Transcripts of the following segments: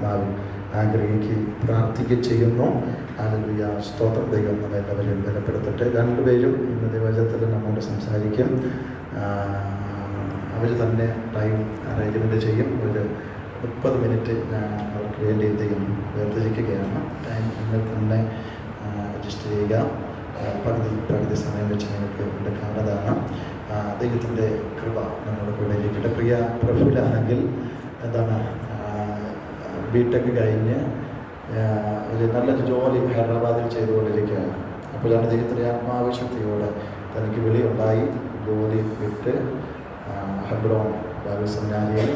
ആത്മാവിൽ ആഗ്രഹിക്കുകയും പ്രാർത്ഥിക്കുകയും ചെയ്യുന്നു. ഹല്ലേലൂയ. സ്തോത്രം. ദൈവം നമ്മെ എല്ലാവരെയും ബലപ്പെടുത്തട്ടെ. രണ്ടുപേരും ഇന്ന് ദൈവവചനത്തിൽ നമ്മോട് സംസാരിക്കും. അവർ തന്നെ ടൈം അറേഞ്ച്മെൻറ്റ് ചെയ്യും. ഒരു 30 മിനിറ്റ് അവർക്ക് വേണ്ടി എന്തെങ്കിലും വേർതിരിക്കുകയാണ്. ടൈം നിങ്ങൾ തന്നെ അഡ്ജസ്റ്റ് ചെയ്യുക. പകുതി സമയം വെച്ച് നിങ്ങൾക്ക് എടുക്കാവുന്നതാണ്. ദൈവത്തിൻ്റെ കൃപ നമ്മുടെ കൂടെ ഇരിക്കട്ടെ. പ്രിയ പ്രഫുലാണെങ്കിൽ ബിടെക് കഴിഞ്ഞ് ഒരു നല്ലൊരു ജോലി ഹൈദരാബാദിൽ ചെയ്തുകൊണ്ടിരിക്കുകയാണ്. അപ്പോഴാണ് ദൈവത്തിൻ്റെ ആത്മാവശ്യതയോടെ തനിക്ക് വിളിയുണ്ടായി. ജോലി വിട്ട് ഹെബ്രോൺ ബൈബിൾ സെമിനാരിയിൽ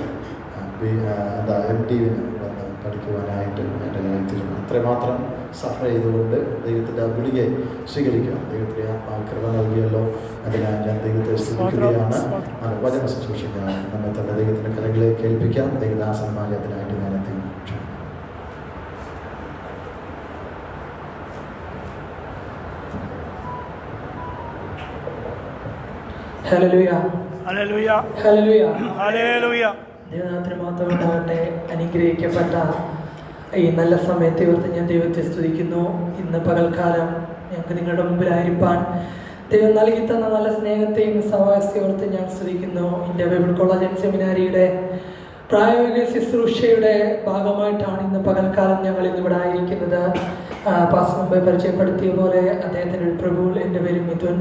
MDന് വന്ന് പഠിക്കുവാനായിട്ട് തീരുമാനം. അത്രമാത്രം സഫർ ചെയ്തുകൊണ്ട് ദൈവത്തിൻ്റെ ആ വിളിയെ സ്വീകരിക്കണം. ദൈവത്തിൻ്റെ കൃപ നൽകിയല്ലോ. അതിനാൽ ഞാൻ ദൈവത്തെ സ്തുതിക്കുകയാണ്. വചന ശുശ്രൂഷിക്കാൻ നമ്മൾ തന്നെ ദൈവത്തിൻ്റെ കരങ്ങളിലേക്ക് ഏൽപ്പിക്കാം. ദൈവദാസന്മാരെ അതിനായിട്ട് ഞാൻ എത്തിക്കും. Hallelujah, hallelujah, hallelujah, hallelujah. ദൈവനാമത്തിന് മാത്രം ഉണ്ടാകട്ടെ. അനുഗ്രഹിക്കപ്പെട്ട ഈ നല്ല സമയത്തെ ഓർത്ത് ഞാൻ ദൈവത്തെ സ്തുതിക്കുന്നു. ഇന്ന് പകൽക്കാലം ഞങ്ങൾക്ക് നിങ്ങളുടെ മുമ്പിലായിരിക്കാൻ ദൈവം നൽകി തന്ന നല്ല സ്നേഹത്തെയും സഹവാസത്തെ ഓർത്ത് ഞാൻ സ്തുതിക്കുന്നു. എൻ്റെ ബൈബിൾ കോളേജ് ആൻഡ് സെമിനാരിയുടെ പ്രായോഗിക ശുശ്രൂഷയുടെ ഭാഗമായിട്ടാണ് ഇന്ന് പകൽക്കാലം ഞങ്ങൾ ഇന്നിവിടെ ആയിരിക്കുന്നത്. പാസ്റ്റർ മുമ്പേ പരിചയപ്പെടുത്തിയ പോലെ അദ്ദേഹത്തിൻ്റെ ഒരു പ്രഭു, എൻ്റെ പേര് മിഥുൻ.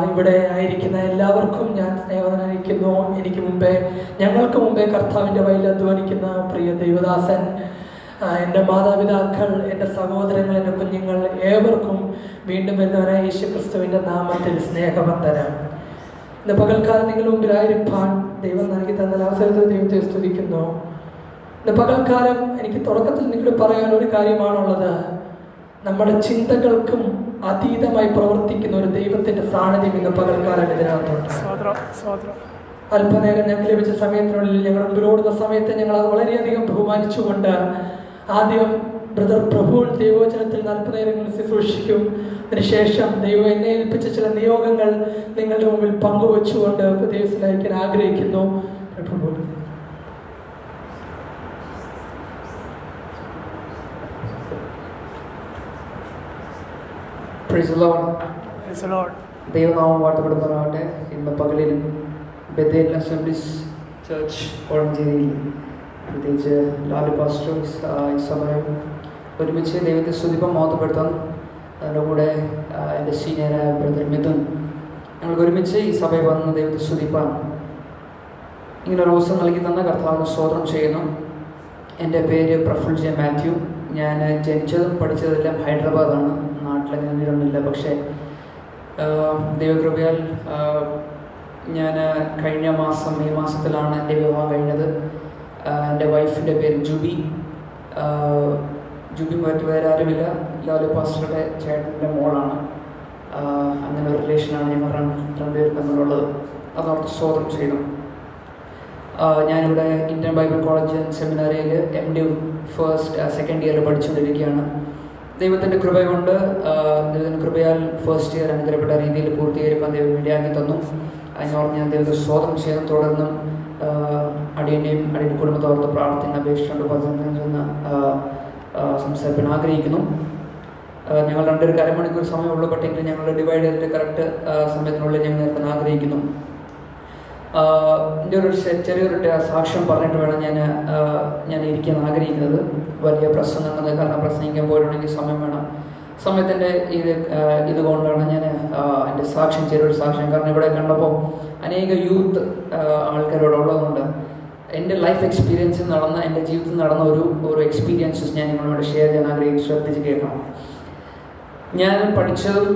ഇവിടെ ആയിരിക്കുന്ന എല്ലാവർക്കും ഞാൻ സ്നേഹം അറിയിക്കുന്നു. ഞങ്ങൾക്ക് മുമ്പേ കർത്താവിൻ്റെ വഴിയിൽ അധ്വാനിക്കുന്ന പ്രിയ ദൈവദാസൻ, എൻ്റെ മാതാപിതാക്കൾ, എൻ്റെ സഹോദരങ്ങൾ, എൻ്റെ കുഞ്ഞുങ്ങൾ ഏവർക്കും വീണ്ടും വരുന്നവനായ യേശുക്രിസ്തുവിൻ്റെ നാമത്തിൽ സ്നേഹവന്ദനം. ഇന്ന് പകൽക്കാലം നിങ്ങളുടെ മുമ്പിലായിരിക്കാൻ ദൈവം നൽകി തന്ന അവസരത്തിൽ ദൈവത്തെ സ്തുതിക്കുന്നു. ഇന്ന് പകൽക്കാലം എനിക്ക് തുടക്കത്തിൽ നിങ്ങളോട് പറയാൻ ഒരു കാര്യമാണുള്ളത്. നമ്മുടെ ചിന്തകൾക്കും അതീതമായി പ്രവർത്തിക്കുന്ന ഒരു ദൈവത്തിന്റെ സാന്നിധ്യം ഇന്ന് പകൽക്കാലം ഇതിനകത്തുണ്ട്. അല്പനേരം ഞങ്ങൾക്ക് ലഭിച്ച സമയത്തിനുള്ളിൽ ഞങ്ങൾ മുമ്പിലോടുന്ന സമയത്ത് ഞങ്ങൾ അത് വളരെയധികം ബഹുമാനിച്ചുകൊണ്ട് ആദ്യം ബ്രദർ പ്രഭു ദൈവവചനത്തിൽ അല്പനേരങ്ങൾ ശുശ്രൂഷിക്കും. അതിനുശേഷം ദൈവം എന്നെ ഏൽപ്പിച്ച ചില നിയോഗങ്ങൾ നിങ്ങളുടെ മുമ്പിൽ പങ്കുവെച്ചുകൊണ്ട് ദൈവത്തിലേക്ക് ആഗ്രഹിക്കുന്നു. പ്രഭു ദൈവനാമം വാഴ്ത്തപ്പെടുമാറാകട്ടെ. ഇന്ന് പകലിൽ ബെഥേൽ അസംബ്ലീസ് ചർച്ച് കോഴഞ്ചേരിയിൽ പ്രത്യേകിച്ച് ലാലു പാസ്റ്റർ ഈ സമയം ഒരുമിച്ച് ദൈവത്തെ സ്തുതിപ്പം മഹത്വപ്പെടുത്താൻ അതിൻ്റെ കൂടെ എൻ്റെ സീനിയറായ ബ്രദർ മിഥുൻ ഞങ്ങൾക്ക് ഒരുമിച്ച് ഈ സഭയിൽ വന്ന് ദൈവത്തെ സ്തുതിപ്പാൻ ഇങ്ങനെ ഒരു അവസരം നൽകി തന്ന കർത്താവിന് സ്തോത്രം ചെയ്യുന്നു. എൻ്റെ പേര് പ്രഫുൽ ജെ മാത്യു. ഞാൻ ജനിച്ചതും പഠിച്ചതെല്ലാം ഹൈദരാബാദാണ്. നാട്ടിലങ്ങനെ നീളമില്ല. പക്ഷേ ദൈവകൃപയാൽ ഞാൻ കഴിഞ്ഞ മാസം മെയ് മാസത്തിലാണ് എൻ്റെ വിവാഹം കഴിഞ്ഞത്. എൻ്റെ വൈഫിൻ്റെ പേര് ജുബി. ജുബി മറ്റു വേറെ ആരുമില്ല, ലാലു പാസ്റ്ററുടെ ചേട്ടൻ്റെ മോളാണ്. അങ്ങനെ ഒരു റിലേഷനാണ് ഞങ്ങൾ രണ്ടുപേർ തമ്മിലുള്ളത്. അതോർത്ത് സ്തോത്രം ചെയ്തു. ഞാനിവിടെ ഇന്ത്യൻ ബൈബിൾ കോളേജ് സെമിനാരിയിൽ MD സെക്കൻഡ് ഇയറിൽ പഠിച്ചുകൊണ്ടിരിക്കുകയാണ്. ദൈവത്തിൻ്റെ കൃപ കൊണ്ട് ദൈവത്തിൻ്റെ കൃപയാൽ ഫസ്റ്റ് ഇയർ അനുഗ്രഹപ്പെട്ട രീതിയിൽ പൂർത്തീകരിക്കാൻ ദൈവം ഇടയാക്കി തന്നു. അതിനോർത്ത് ഞാൻ ദൈവത്തെ സ്തോത്രം ചെയ്ത് തുടർന്നും അടിയൻ്റെയും അടിയൻ്റെ കുടുംബത്തോർത്ത് പ്രാർത്ഥന അപേക്ഷിച്ചുകൊണ്ട് പതിനഞ്ചെന്ന് സംസാരിക്കാൻ ആഗ്രഹിക്കുന്നു. ഞങ്ങൾ രണ്ടൊരു അരമണിക്കൂർ സമയമുള്ളൂ. പക്ഷെങ്കിൽ ഞങ്ങൾ ഡിവൈഡ് ചെയ്തിട്ട് കറക്റ്റ് സമയത്തിനുള്ളിൽ ഞങ്ങൾ നിർത്താൻ ആഗ്രഹിക്കുന്നു. എൻ്റെ ഒരു ചെറിയൊരു സാക്ഷ്യം പറഞ്ഞിട്ട് വേണം ഞാൻ ഇരിക്കാൻ ആഗ്രഹിക്കുന്നത്. വലിയ പ്രസംഗങ്ങൾ, കാരണം പ്രസംഗിക്കാൻ പോയിട്ടുണ്ടെങ്കിൽ സമയം വേണം. സമയത്തിൻ്റെ ഇതുകൊണ്ടാണ് ഞാൻ എൻ്റെ ചെറിയൊരു സാക്ഷ്യം. കാരണം ഇവിടെ കണ്ടപ്പോൾ അനേക യൂത്ത് ആൾക്കാരോടുള്ളതുകൊണ്ട് എൻ്റെ ലൈഫ് എക്സ്പീരിയൻസിൽ നടന്ന, എൻ്റെ ജീവിതത്തിൽ നടന്ന ഒരു എക്സ്പീരിയൻസസ് ഞാൻ നിങ്ങളോട് ഷെയർ ചെയ്യാൻ ആഗ്രഹിച്ച് ശ്രദ്ധിച്ച് കേൾക്കണം. ഞാൻ പഠിച്ചതും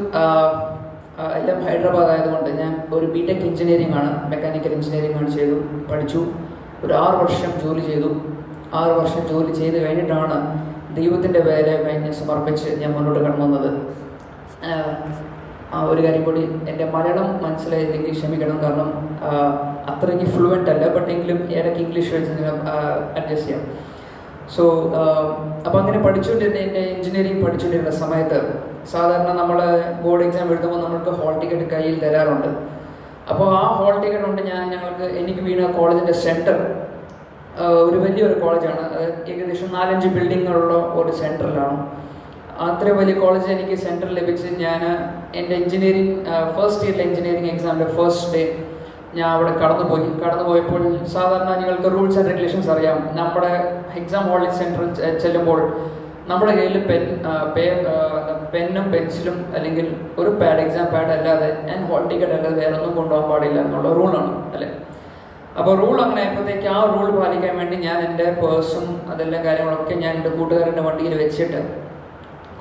എല്ലാം ഹൈദരാബാദ് ആയതുകൊണ്ട് ഞാൻ ഒരു BTech എഞ്ചിനീയറിംഗ് ആണ്, മെക്കാനിക്കൽ എഞ്ചിനീയറിംഗ് ആണ് പഠിച്ചു. ഒരു 6 വർഷം ജോലി ചെയ്തു. 6 വർഷം ജോലി ചെയ്ത് കഴിഞ്ഞിട്ടാണ് ദൈവത്തിൻ്റെ വേല കഴിഞ്ഞ് സമർപ്പിച്ച് ഞാൻ മുന്നോട്ട് കടന്നു വന്നത്. ഒരു കാര്യം കൂടി, എൻ്റെ മലയാളം മനസ്സിലായില്ലെങ്കിൽ ക്ഷമിക്കണം. കാരണം അത്രയ്ക്ക് ഫ്ലുവൻ്റ് അല്ല. ബട്ട് എങ്കിലും ഇടയ്ക്ക് ഇംഗ്ലീഷ് വെച്ച് അഡ്ജസ്റ്റ് ചെയ്യാം. സോ അപ്പോൾ അങ്ങനെ പഠിച്ചുകൊണ്ടിരുന്ന എൻ്റെ എഞ്ചിനീയറിംഗ് പഠിച്ചുകൊണ്ടിരുന്ന സമയത്ത് സാധാരണ നമ്മൾ ബോർഡ് എക്സാം എഴുതുമ്പോൾ നമ്മൾക്ക് ഹോൾ ടിക്കറ്റ് കയ്യിൽ തരാറുണ്ട്. അപ്പോൾ ആ ഹോൾ ടിക്കറ്റ് കൊണ്ട് എനിക്ക് വീണ കോളേജിൻ്റെ സെൻറ്റർ ഒരു വലിയൊരു കോളേജാണ്. ഏകദേശം 4-5 ബിൽഡിങ്ങുള്ള ഒരു സെൻറ്ററിലാണ്. അത്രയും വലിയ കോളേജ് എനിക്ക് സെൻറ്റർ ലഭിച്ച് ഞാൻ എൻ്റെ എഞ്ചിനീയറിംഗ് ഫസ്റ്റ് ഇയറിലെ എഞ്ചിനീയറിംഗ് എക്സാമിൻ്റെ ഫസ്റ്റ് ഡേ ഞാൻ അവിടെ കടന്നുപോയപ്പോൾ സാധാരണ നിങ്ങൾക്ക് റൂൾസ് ആൻഡ് റെഗുലേഷൻസ് അറിയാം. നമ്മുടെ എക്സാം ഹാളിൽ സെൻറ്ററിൽ ചെല്ലുമ്പോൾ നമ്മുടെ കയ്യിൽ പെന്നും പെൻസിലും അല്ലെങ്കിൽ ഒരു പാഡ്, എക്സാം പാഡ് അല്ലാതെ ഹോൾ ടിക്കറ്റ് അല്ലാതെ വേറെ ഒന്നും കൊണ്ടുപോകാൻ പാടില്ല എന്നുള്ള റൂളാണ് അല്ലേ. അപ്പോൾ റൂൾ അങ്ങനെ ആയപ്പോഴത്തേക്ക് ആ റൂൾ പാലിക്കാൻ വേണ്ടി ഞാൻ എൻ്റെ പേഴ്സും അതെല്ലാം കാര്യങ്ങളൊക്കെ ഞാൻ എൻ്റെ കൂട്ടുകാരൻ്റെ വണ്ടിയിൽ വെച്ചിട്ട്,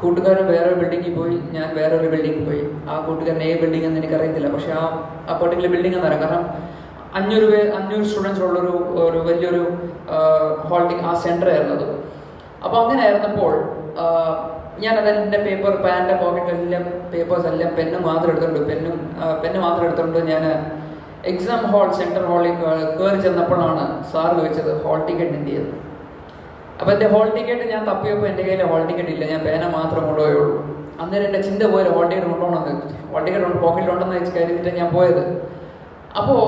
കൂട്ടുകാരൻ വേറൊരു ബിൽഡിങ്ങിൽ പോയി, ഞാൻ വേറൊരു ബിൽഡിങ്ങിൽ പോയി. ആ കൂട്ടുകാരൻ ബിൽഡിംഗ് എന്ന് എനിക്കറിയത്തില്ല, പക്ഷെ ആ പെർട്ടിക്കുലർ ബിൽഡിംഗ് എന്നറിയാം. കാരണം 500 സ്റ്റുഡൻസ് ഉള്ളൊരു വലിയൊരു ഹോൾഡിംഗ് ആ സെൻറ്റർ ആയിരുന്നത്. അപ്പോൾ അങ്ങനെ ആയിരുന്നപ്പോൾ ഞാനത് എൻ്റെ പാൻ്റെ പോക്കറ്റിലെല്ലാം പേപ്പേഴ്സ് എല്ലാം പെന്ന് മാത്രം എടുത്തുകൊണ്ട് ഞാൻ എക്സാം സെൻറ്റർ ഹാളിൽ കയറി ചെന്നപ്പോഴാണ് സാർ ചോദിച്ചത് ഹോൾ ടിക്കറ്റ് എന്ത് ചെയ്തു. അപ്പോൾ എൻ്റെ ഹോൾ ടിക്കറ്റ് ഞാൻ തപ്പിയപ്പോൾ എൻ്റെ കയ്യിൽ ഹോൾ ടിക്കറ്റ് ഇല്ല, ഞാൻ പേന മാത്രം കൊണ്ടുപോയുള്ളൂ. അന്നേരം എൻ്റെ ചിന്ത പോയത് ഹോൾ ടിക്കറ്റ് കൊണ്ടുപോകണമെന്ന്, ഹോൾ ടിക്കറ്റ് പോക്കറ്റിലുണ്ടെന്ന് കരുതിയിട്ട് ഞാൻ പോയത്. അപ്പോൾ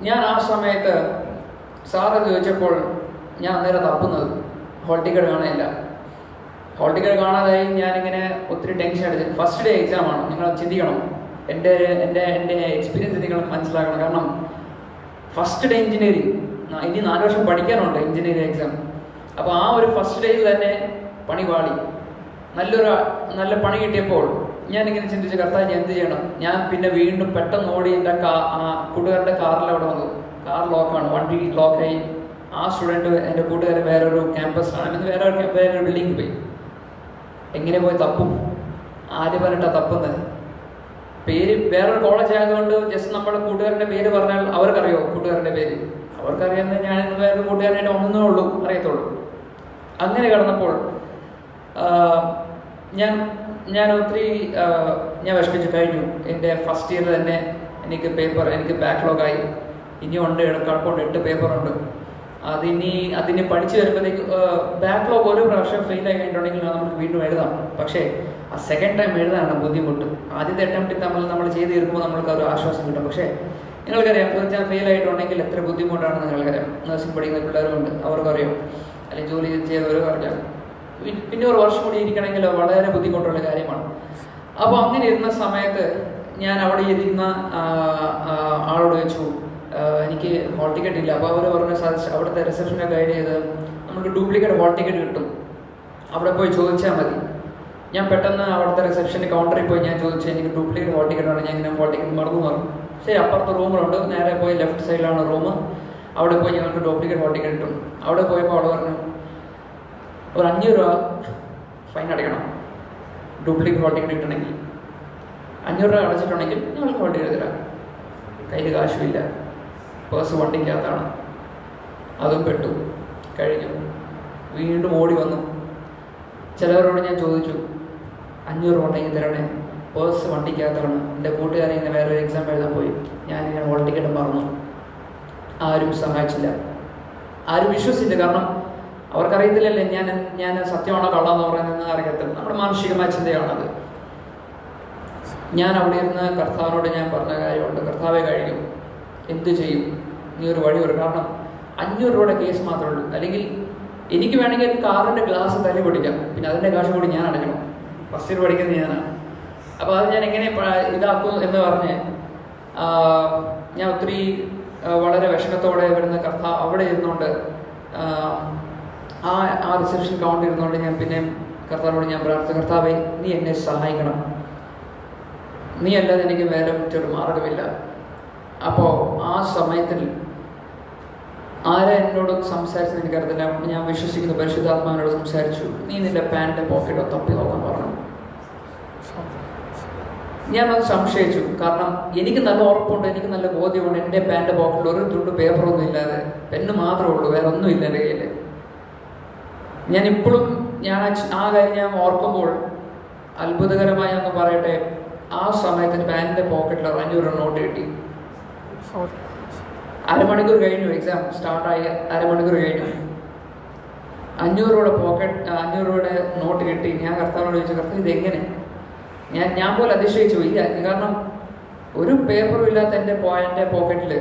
ഞാൻ ആ സമയത്ത് സാറ് ചോദിച്ചപ്പോൾ ഞാൻ അന്നേരം തപ്പുന്നത് ഹോൾ ടിക്കറ്റ് കാണാനില്ല. ഹോൾ ടിക്കറ്റ് കാണാതായി ഞാനിങ്ങനെ ഒത്തിരി ടെൻഷൻ അടിച്ചു. ഫസ്റ്റ് ഡേ എക്സാമാണ്, നിങ്ങൾ ചിന്തിക്കണം, എൻ്റെ എക്സ്പീരിയൻസ് നിങ്ങൾ മനസ്സിലാക്കണം. കാരണം ഫസ്റ്റ് ഡേ എഞ്ചിനീയറിംഗ്, ഇനി 4 വർഷം പഠിക്കാനുണ്ട് എഞ്ചിനീയറിംഗ് എക്സാം. അപ്പോൾ ആ ഒരു ഫസ്റ്റ് ഡേയിൽ തന്നെ പണി പാളി. നല്ല പണി കിട്ടിയപ്പോൾ ഞാനിങ്ങനെ ചിന്തിച്ച് കർത്താവ് ഞാൻ എന്ത് ചെയ്യണം. ഞാൻ പിന്നെ വീണ്ടും പെട്ടെന്ന് ഓടി എൻ്റെ കൂട്ടുകാരുടെ കാറിൽ അവിടെ വന്നു. കാർ ലോക്കാണ്, വണ്ടി ലോക്കായി. ആ സ്റ്റുഡൻറ്റ് എൻ്റെ കൂട്ടുകാരൻ വേറൊരു ക്യാമ്പസിലാണ്, അല്ലെങ്കിൽ വേറൊരു ബിൽഡിങ്ങിൽ പോയി. എങ്ങനെ പോയി തപ്പും? ആര് പറഞ്ഞിട്ടാണ് തപ്പുന്നത്? പേര് വേറൊരു കോളേജ് ആയതുകൊണ്ട് ജസ്റ്റ് നമ്മുടെ കൂട്ടുകാരൻ്റെ പേര് പറഞ്ഞാൽ അവർക്കറിയോ കൂട്ടുകാരൻ്റെ പേര്? അവർക്കറിയാമെന്ന് ഞാൻ വേറൊരു കൂട്ടുകാരനായിട്ട് ഒന്നേ ഉള്ളൂ അറിയത്തുള്ളൂ. അങ്ങനെ കിടന്നപ്പോൾ ഞാൻ ഒത്തിരി ഞാൻ വിഷമിച്ചു കഴിഞ്ഞു. എൻ്റെ ഫസ്റ്റ് ഇയർ തന്നെ എനിക്ക് ബാക്ക്ലോഗായി. ഇനിയുണ്ട് കിടപ്പുണ്ട്, 8 പേപ്പറുണ്ട്. അതിന് പഠിച്ചു വരുമ്പോഴത്തേക്ക് ബാക്ക്ലോഗ് ഒരു പ്രാവശ്യം ഫെയിലായി കഴിഞ്ഞിട്ടുണ്ടെങ്കിൽ നമുക്ക് വീണ്ടും എഴുതാം. പക്ഷേ ആ സെക്കൻഡ് ടൈം എഴുതാനാണ് ബുദ്ധിമുട്ട്. ആദ്യത്തെ അറ്റംപ്റ്റിൽ നമ്മൾ ചെയ്ത് തീർക്കുമ്പോൾ നമ്മൾക്ക് ഒരു ആശ്വാസം കിട്ടും. പക്ഷേ നിങ്ങൾക്കറിയാം, തീർച്ചയായും ഫെയിലായിട്ടുണ്ടെങ്കിൽ എത്ര ബുദ്ധിമുട്ടാണെന്ന് നിങ്ങൾക്കറിയാം. നഴ്സിംഗ് പഠിക്കുന്ന പിള്ളേരുമുണ്ട്, അവർക്കറിയാം. അല്ലെങ്കിൽ ജോലി ചെയ്തവരും അറിയാം. പിന്നെ ഒരു വർഷം കൂടി ഇരിക്കണമെങ്കിൽ വളരെ ബുദ്ധിമുട്ടുള്ള കാര്യമാണ്. അപ്പോൾ അങ്ങനെ ഇരുന്ന സമയത്ത് ഞാൻ അവിടെ ഇരിക്കുന്ന ആളോട് ചോദിച്ചു, എനിക്ക് ഹോൾ ടിക്കറ്റ് ഇല്ല. അപ്പോൾ അവർ പറഞ്ഞ അവിടുത്തെ റിസപ്ഷനെ ഗൈഡ് ചെയ്ത് നമുക്ക് ഡ്യൂപ്ലിക്കേറ്റ് ഹോൾ ടിക്കറ്റ് കിട്ടും, അവിടെ പോയി ചോദിച്ചാൽ മതി. ഞാൻ പെട്ടെന്ന് അവിടുത്തെ റിസപ്ഷൻ്റെ കൗണ്ടറിൽ പോയി ഞാൻ ചോദിച്ചു, എനിക്ക് ഡ്യൂപ്ലിക്കേറ്റ് ഹോൾ ടിക്കറ്റ് ആണ്. ഞാൻ ഇങ്ങനെ ഹോൾ ടിക്കറ്റ് മറന്നു. ശരി, അപ്പുറത്ത് റൂമുകളുണ്ട്, നേരെ പോയി ലെഫ്റ്റ് സൈഡിലാണ് റൂം. അവിടെ പോയി ഞങ്ങൾക്ക് ഡ്യൂപ്ലിക്കേറ്റ് ഹോൾ ടിക്കറ്റ് കിട്ടും. അവിടെ പോയപ്പോൾ അവിടെ പറഞ്ഞു ഒരു 500 രൂപ ഫൈൻ അടയ്ക്കണം ഡ്യൂപ്ലിക്കേറ്റ് ഹോൾ ടിക്കറ്റ് കിട്ടണമെങ്കിൽ. 500 രൂപ അടച്ചിട്ടുണ്ടെങ്കിൽ ഞങ്ങൾക്ക് ഹോൾ ടിക്കറ്റ് തരാം. കയ്യിൽ കാശുമില്ല, പേഴ്സ് വണ്ടിക്കകത്താണ്. അതും പെട്ടു കഴിഞ്ഞു. വീണ്ടും ഓടി വന്നു. ചിലവരോട് ഞാൻ ചോദിച്ചു, 500 രൂപ ഉണ്ടെങ്കിൽ തരണേ, പേഴ്സ് വണ്ടിക്കകത്താണ്. എൻ്റെ കൂട്ടുകാരെ ഇങ്ങനെ വേറൊരു എക്സാം എഴുതാൻ പോയി, ഞാനിങ്ങനെ ഹോൾ ടിക്കറ്റ് മറന്നു. ആരും സഹായിച്ചില്ല, ആരും വിശ്വസിച്ചില്ല. കാരണം അവർക്കറിയത്തില്ലല്ലേ ഞാൻ സത്യമാണോ കള്ളാന്ന് പറയുന്നത് അറിയത്തില്ല. നമ്മുടെ മാനുഷികമായ ചിന്തയാണത്. ഞാൻ അവിടെ ഇരുന്ന് കർത്താവിനോട് ഞാൻ പറഞ്ഞ കാര്യമുണ്ട്, കർത്താവെ കഴിഞ്ഞു, എന്ത് ചെയ്യും, നീ ഒരു വഴി വരും. കാരണം 500 രൂപയുടെ കേസ് മാത്രമേ ഉള്ളൂ. അല്ലെങ്കിൽ എനിക്ക് വേണമെങ്കിൽ കാറിൻ്റെ ഗ്ലാസ് തല്ലി പൊടിക്കാം, പിന്നെ അതിൻ്റെ കാശ് കൂടി ഞാൻ അടയ്ക്കണം. ഫസ്റ്റ് ഇയർ പഠിക്കുന്നത് ഞാനാണ്. അപ്പോൾ അത് ഞാൻ എങ്ങനെ ഇതാക്കും എന്ന് പറഞ്ഞ് ഞാൻ ഒത്തിരി വളരെ വിഷമത്തോടെ വരുന്ന കർത്താവ് അവിടെ ഇരുന്നുകൊണ്ട് ആ റിസപ്ഷൻ കൗണ്ടർ ഇരുന്നുകൊണ്ട് ഞാൻ പിന്നെ കർത്താവിനോട് ഞാൻ പ്രാർത്ഥിച്ചു, കർത്താവെ നീ എന്നെ സഹായിക്കണം, നീ അല്ലാതെ എനിക്ക് വേറെ മറ്റൊരു മാർഗമില്ല. അപ്പോൾ ആ സമയത്തിൽ ആരാ എന്നോട് സംസാരിച്ചത് എനിക്കറിയത്തില്ല. ഞാൻ വിശ്വസിക്കുന്ന പരിശുദ്ധാത്മാവിനോട് സംസാരിച്ചു, നീ നിന്റെ പാൻറ്റിൻ്റെ പോക്കറ്റ് തപ്പി നോക്കാൻ പറഞ്ഞു. ഞാനത് സംശയിച്ചു. കാരണം എനിക്ക് നല്ല ഉറപ്പുണ്ട്, എനിക്ക് നല്ല ബോധ്യമുണ്ട്, എൻ്റെ പാൻറ്റിൻ്റെ പോക്കറ്റിൽ ഒരു തുണ്ട് പേപ്പറൊന്നും ഇല്ലാതെ പെണ്ണ് മാത്രമേ ഉള്ളൂ, വേറെ ഒന്നും ഇല്ല എൻ്റെ കയ്യിൽ. ഞാനിപ്പോഴും ആ കാര്യം ഞാൻ ഓർക്കുമ്പോൾ അത്ഭുതകരമായി ഒന്ന് പറയട്ടെ, ആ സമയത്തിന് പാൻറ്റിൻ്റെ പോക്കറ്റിൽ 500 രൂപ നോട്ട് കിട്ടി. അരമണിക്കൂർ കഴിഞ്ഞു, എക്സാം സ്റ്റാർട്ടായി അരമണിക്കൂർ കഴിഞ്ഞു. 500 രൂപയുടെ നോട്ട് കിട്ടി. ഞാൻ കർത്താവിനോട് ചോദിച്ചു, കർത്താവ് ഇതെങ്ങനെ? ഞാൻ പോലെ അതിശയിച്ചു. ഇല്ല, കാരണം ഒരു പേപ്പറും ഇല്ലാത്ത എൻ്റെ പോക്കറ്റിൽ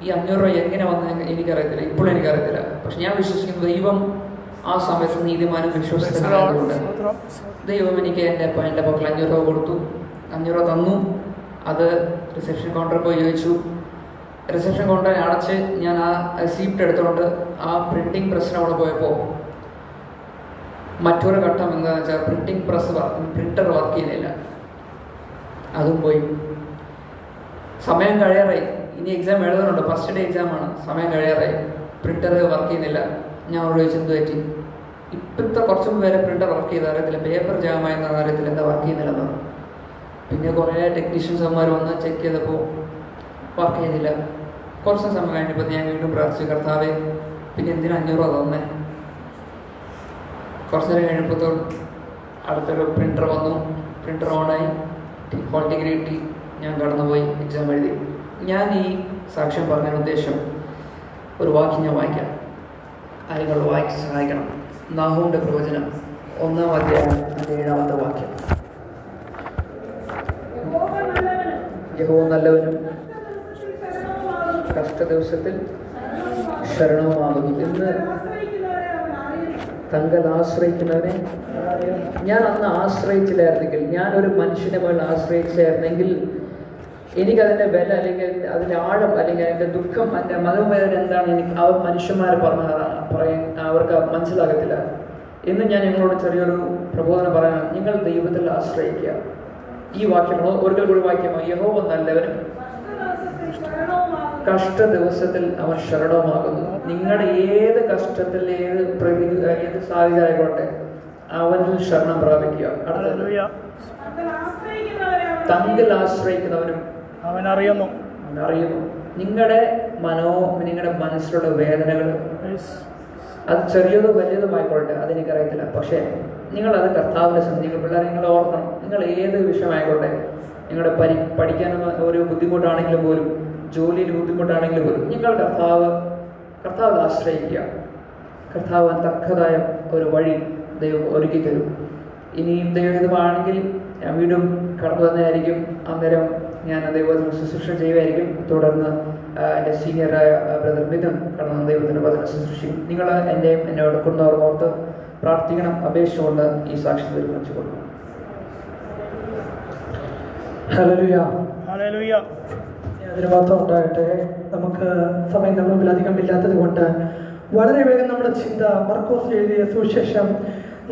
ഈ 500 രൂപ എങ്ങനെ വന്ന് എനിക്കറിയത്തില്ല, ഇപ്പോഴും എനിക്കറിയത്തില്ല. പക്ഷെ ഞാൻ വിശ്വസിക്കുന്നു ദൈവം ആ സമയത്ത് നീതിമാനും വിശ്വസ്തനായതുകൊണ്ട് ദൈവം എനിക്ക് എൻ്റെ പക്കൽ 500 രൂപ കൊടുത്തു. 500 രൂപ തന്നു. അത് റിസപ്ഷൻ കൗണ്ടറിൽ പോയി ചോദിച്ചു. റിസപ്ഷൻ കൗണ്ടറിൽ അടച്ച് ഞാൻ ആ റെസിപ്റ്റ് എടുത്തുകൊണ്ട് ആ പ്രിൻറ്റിങ് പ്രസ്സിന് അവിടെ പോയപ്പോൾ മറ്റൊരു ഘട്ടം എന്താണെന്ന് വെച്ചാൽ പ്രിൻ്റർ വർക്ക് ചെയ്യുന്നില്ല. അതും പോയി. സമയം കഴിയാറായി. ഇനി എക്സാം എഴുതാനുണ്ട്. ഫസ്റ്റ് ഡേ എക്സാമാണ്. സമയം കഴിയാറായി. പ്രിൻ്റർ വർക്ക് ചെയ്യുന്നില്ല. ഞാൻ അവിടെ ചോദിച്ചു എന്ത് പറ്റി. ഇപ്പോഴത്തെ കുറച്ചും പേരെ പ്രിൻ്റർ വർക്ക് ചെയ്ത അറിയത്തില്ല, പേപ്പർ ജാമായെന്ന അറിയത്തില്ല, എന്താ വർക്ക് ചെയ്യുന്നില്ലെന്നാണ്. പിന്നെ കുറേ ടെക്നീഷ്യൻസ്മാർ വന്ന് ചെക്ക് ചെയ്തപ്പോൾ വർക്ക് ചെയ്യുന്നില്ല. കുറച്ച് സമയം കഴിഞ്ഞപ്പോൾ ഞാൻ വീണ്ടും പ്രാർത്ഥിച്ചു, കർത്താവേ പിന്നെ എന്തിനാ 500 രൂപ തന്നെ. കുറച്ച് നേരം കഴിഞ്ഞപ്പോഴത്തോളം അടുത്തൊരു പ്രിൻ്റർ വന്നു. പ്രിൻ്റർ ഓണായി. ഹോൾ ടിക്കറ്റ് കിട്ടി. ഞാൻ കടന്നുപോയി എക്സാം എഴുതി. ഞാൻ ഈ സാക്ഷ്യം പറഞ്ഞതിന് ഉദ്ദേശം ഒരു വാക്യം ഞാൻ വായിക്കാം. ആരെങ്കിലും വായിച്ച് സഹായിക്കണം. നാഹൂമിന്റെ പ്രവചനം 1-ാം അധ്യായം 7-ാമത്തെ വാക്യം. യഹോവ നല്ലവനും കഷ്ട ദിവസത്തിൽ ശരണവുമാകുന്നു. ഇന്ന് തങ്ങൾ ആശ്രയിക്കുന്നവനെ ഞാൻ അന്ന് ആശ്രയിച്ചില്ലായിരുന്നെങ്കിൽ, ഞാനൊരു മനുഷ്യനെ പോലെ ആശ്രയിച്ചായിരുന്നെങ്കിൽ എനിക്കതിൻ്റെ വില അല്ലെങ്കിൽ അതിൻ്റെ ആഴം അല്ലെങ്കിൽ അതിൻ്റെ ദുഃഖം അതിൻ്റെ മനോവേദന എന്താണ് അവർ മനുഷ്യന്മാർ പറയാൻ അവർക്ക് മനസ്സിലാകത്തില്ല. ഇന്ന് ഞാൻ നിങ്ങളോട് ചെറിയൊരു പ്രബോധനം പറയാൻ, നിങ്ങൾ ദൈവത്തിൽ ആശ്രയിക്കുക. ഈ വാക്യം ഒരിക്കൽ കൂടി വാക്യമോ, യഹോവ നല്ലവനും കഷ്ട ദിവസത്തിൽ അവൻ ശരണവുമാകുന്നു. നിങ്ങളുടെ ഏത് കഷ്ടത്തിൽ ഏത് സാധ്യത ആയിക്കോട്ടെ അവനിൽ ശരണം പ്രാപിക്കുക. അടുത്തത് തങ്കിൽ ആശ്രയിക്കുന്നവനും അവൻ അറിയുന്നു. നിങ്ങളുടെ മനസ്സിലുള്ള വേദനകൾ അത് ചെറിയതോ വലിയതുമായിക്കോട്ടെ അതെനിക്കറിയത്തില്ല. പക്ഷേ നിങ്ങളത് കർത്താവിനെ ശ്രദ്ധിക്കുക. പിള്ളേർ നിങ്ങൾ ഓർക്കണം, നിങ്ങൾ ഏത് വിഷയമായിക്കോട്ടെ, നിങ്ങളുടെ പഠിക്കാൻ ഒരു ബുദ്ധിമുട്ടാണെങ്കിലും പോലും, ജോലിയിൽ ബുദ്ധിമുട്ടാണെങ്കിലും പോലും, നിങ്ങൾ കർത്താവിൽ ആശ്രയിക്കുക. കർത്താവ് തക്കതായ ഒരു വഴി ദൈവം ഒരുക്കി തരും. ഇനിയും ദൈവഹിതമാണെങ്കിൽ ഞാൻ വീണ്ടും കടന്നു വന്നതായിരിക്കും. അന്നേരം ഞാൻ ദൈവത്തിന് ശുശ്രൂഷ ചെയ്യുമായിരിക്കും. തുടർന്ന് എൻ്റെ സീനിയറായ ബ്രദർ മിഥുൻ കടന്ന് ദൈവത്തിൻ്റെ വചന ശുശ്രൂഷിക്കും. നിങ്ങൾ എന്നോട് കൊണ്ടവർ ഓർത്ത് പ്രാർത്ഥിക്കണം. അപേക്ഷ കൊണ്ട് ഈ സാക്ഷ്യത്തിൽ വെച്ചു കൊടുക്കണം. ഹല്ലേലൂയ. ഹല്ലേലൂയ. മാത്രം ഉണ്ടാകട്ടെ. നമുക്ക് സമയം നമ്മുടെ മുമ്പിൽ അധികം ഇല്ലാത്തത് കൊണ്ട് വളരെ വേഗം നമ്മുടെ ചിന്ത മർക്കോസ് എഴുതിയ സുവിശേഷം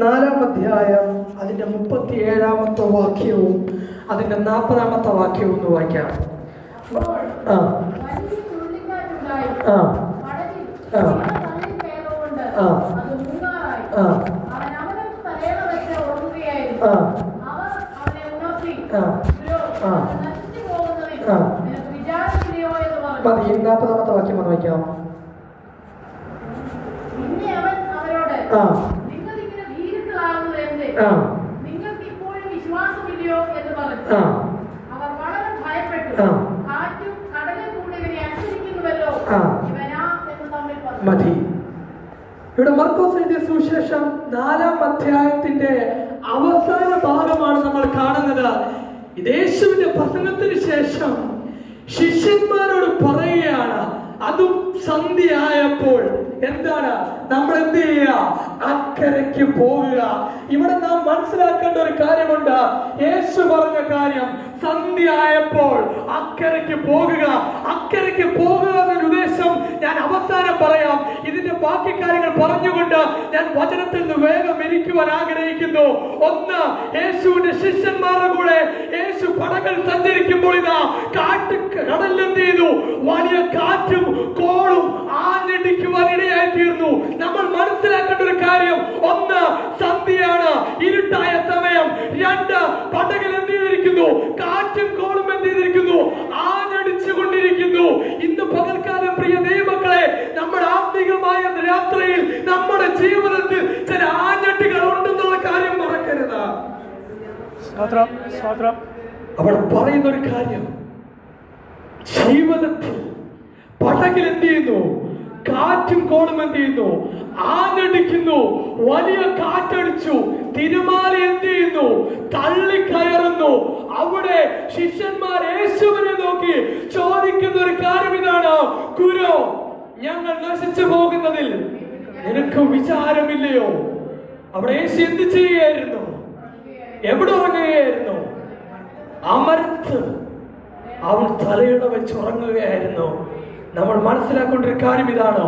4-ാം അധ്യായം അതിൻ്റെ 37-ാമത്തെ വാക്യവും അതിൻ്റെ 40-ാമത്തെ വാക്യവും ഒന്ന് വായിക്കാം. ആ ആ ആ ആ മതി. 40-ാമത്തെ വാക്യം ഒന്ന് വായിക്കാം. നിങ്ങൾക്ക് ഇപ്പോഴും വിശ്വാസമില്ലയോ എന്ന് പറഞ്ഞു. അവർ വളരെ ഭയപ്പെട്ടു. കാറ്റും കടലും കൂടി ഇവരെ അനുസരിക്കുന്നുവല്ലോ, ഇവനാ എന്ന് തമ്മിൽ പറഞ്ഞു. മതി. ഇവിടെ മർക്കോസ് എഴുതിയ സുവിശേഷം 4-ാം അധ്യായത്തിന്റെ അവസാന ഭാഗമാണ് നമ്മൾ കാണുന്നത്. യേശുവിന്റെ പ്രസംഗത്തിന് ശേഷം ശിഷ്യന്മാരോട് പറയുകയാണ്, അതും സന്ധ്യയായപ്പോൾ എന്താണ് നമ്മൾ എന്ത് ചെയ്യുക? അക്കരയ്ക്ക് പോകുക. ഇവിടെ നാം മനസ്സിലാക്കേണ്ട ഒരു കാര്യമുണ്ട്. യേശു പറഞ്ഞ കാര്യം സന്ധ്യയായപ്പോൾ അക്കരയ്ക്ക് പോകുക. അക്കരയ്ക്ക് പോകുക എന്നൊരു ഉദ്ദേശം ഞാൻ അവസാനം പറയാം. ഇതിന്റെ ബാക്കി കാര്യങ്ങൾ പറഞ്ഞുകൊണ്ട് ഞാൻ വചനത്തിൽ നിന്ന് വേഗം ഇരിക്കുവാൻ ആഗ്രഹിക്കുന്നു. ഒന്ന്, യേശുവിന്റെ ശിഷ്യന്മാരുടെ കൂടെ യേശു പടകൾ സഞ്ചരിക്കുമ്പോൾ ഇതാ കടലിൽ എന്ത് ചെയ്തു? വലിയ കാറ്റും കോളും ആഞ്ഞടിക്കുവാൻ ഇടയായിത്തീർന്നു. നമ്മൾ മനസ്സിലാക്കേണ്ട ഒരു കാര്യം, ഒന്ന് സന്ധ്യയാണ്, ഇരുട്ടായ സമയം. രണ്ട്, പടകൾ എന്ത് ചെയ്തിരിക്കുന്നു? കാറ്റും കോളും എന്ത് ചെയ്തിരിക്കുന്നു? ആഞ്ഞടിച്ചു കൊണ്ടിരിക്കുന്നു. ഇന്ന് പകൽക്കാലം പ്രിയ ദൈവമക്കളെ, നമ്മുടെ ആത്മീകമായ രാത്രിയിൽ നമ്മുടെ ജീവിതത്തിൽ ചില ആഞ്ഞടികൾ ഉണ്ടെന്നുള്ള കാര്യം മറക്കരുത്. അവിടെ പറയുന്ന ഒരു കാര്യം, ജീവിതത്തിൽ പടകിൽ എന്ത് ചെയ്യുന്നു? കാറ്റും കോളും എന്ത് ചെയ്യുന്നു? ആഞ്ഞടിക്കുന്നു. വലിയ കാറ്റടിച്ചു. തിരമാല എന്ത് ചെയ്യുന്നു? തള്ളിക്കയറുന്നു. അവിടെ ശിഷ്യന്മാർ യേശുവിനെ നോക്കി ചോദിക്കുന്ന ഒരു കാര്യം ഇതാണ്, ഗുരു, ഞങ്ങൾ നശിച്ചു പോകുന്നതിൽ നിനക്ക് വിചാരമില്ലയോ? അവിടെ യേശു എന്ത് ചെയ്യുകയായിരുന്നു? എവിടെ ഉറങ്ങുകയായിരുന്നു? അമരത്ത് അവൻ തലയിട വെച്ച് ഉറങ്ങുകയായിരുന്നു. നമ്മൾ മനസ്സിലാക്കേണ്ട ഒരു കാര്യം ഇതാണ്: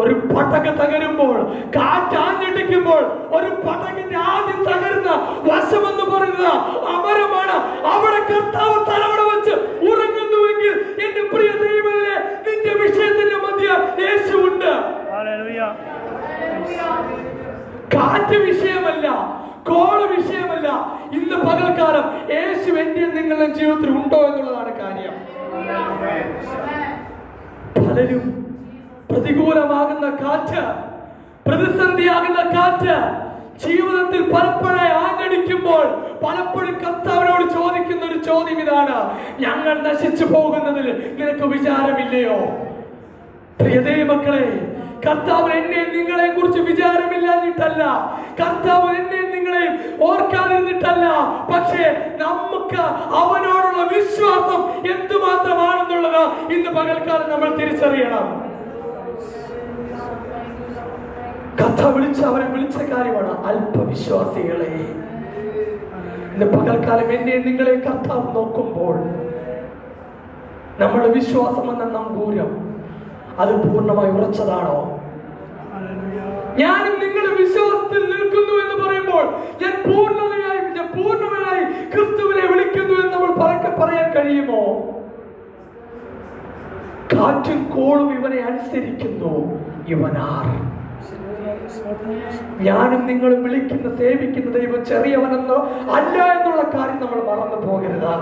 ഒരു പടക് തകരുമ്പോൾ, കാറ്റാഞ്ഞടിക്കുമ്പോൾ, ഒരു പടകിന്റെ ആദ്യം തകരുന്ന വശമെന്ന് പറയുന്നത് അമരമാണ്. അവിടെ കർത്താവ് തലവട വെച്ച് ഉറങ്ങുന്നുവെങ്കിൽ എന്റെ പ്രിയ ദൈവമേ, നിന്റെ വിഷയത്തിന്റെ മധ്യ യേശു ഉണ്ട്. കാറ്റ് വിഷയമല്ല, കോള് വിഷയമല്ല. ഇന്ന് പകൽക്കാലം യേശു എന്റെ നിങ്ങളുടെ ജീവിതത്തിൽ ഉണ്ടോ എന്നുള്ളതാണ് കാര്യം. പലരും പ്രതികൂലമാകുന്ന കാറ്റ്, പ്രതിസന്ധിയാകുന്ന കാറ്റ് ജീവിതത്തിൽ പലപ്പോഴായി ആഞ്ഞടിക്കുമ്പോൾ പലപ്പോഴും കർത്താവിനോട് ചോദിക്കുന്ന ഒരു ചോദ്യം ഇതാണ്: ഞങ്ങൾ നശിച്ചു പോകുന്നതിൽ നിനക്ക് വിചാരമില്ലയോ? പ്രിയ ദൈവമക്കളെ, കർത്താവ് എന്നെ നിങ്ങളെ കുറിച്ച് വിചാരമില്ലാഞ്ഞിട്ടല്ല, കർത്താവ് എന്നെ നിങ്ങളെയും ഓർക്കാതിരുന്നിട്ടല്ല. പക്ഷേ നമുക്ക് അവനോടുള്ള വിശ്വാസം എന്തുമാത്രമാണെന്നുള്ളത് ഇന്ന് പകൽക്കാലം നമ്മൾ തിരിച്ചറിയണം. കർത്താവ് അവരെ വിളിച്ച കാര്യമാണ് അല്പവിശ്വാസികളെ. ഇന്ന് പകൽക്കാലം എന്നെ നിങ്ങളെ കർത്താവ് നോക്കുമ്പോൾ നമ്മുടെ വിശ്വാസം എന്ന നമ്പൂരം അത് പൂർണ്ണമായി ഉറച്ചതാണോ? ഞാനും നിങ്ങളുടെ വിശ്വാസത്തിൽ നിൽക്കുന്നു എന്ന് പറയുമ്പോൾ ഞാൻ പൂർണ്ണമായി ക്രിസ്തുവിനെ വിളിക്കുന്നു എന്ന് നമ്മൾ പറയാൻ കഴിയുമോ? കാറ്റും കോളും ഇവനെ അനുസരിക്കുന്നു. ഇവനാർ? ഞാനും നിങ്ങളും വിളിക്കുന്ന സേവിക്കുന്ന ദൈവം ചെറിയവനെന്നോ അല്ല എന്നുള്ള കാര്യം നമ്മൾ മറന്നു പോകരുത്.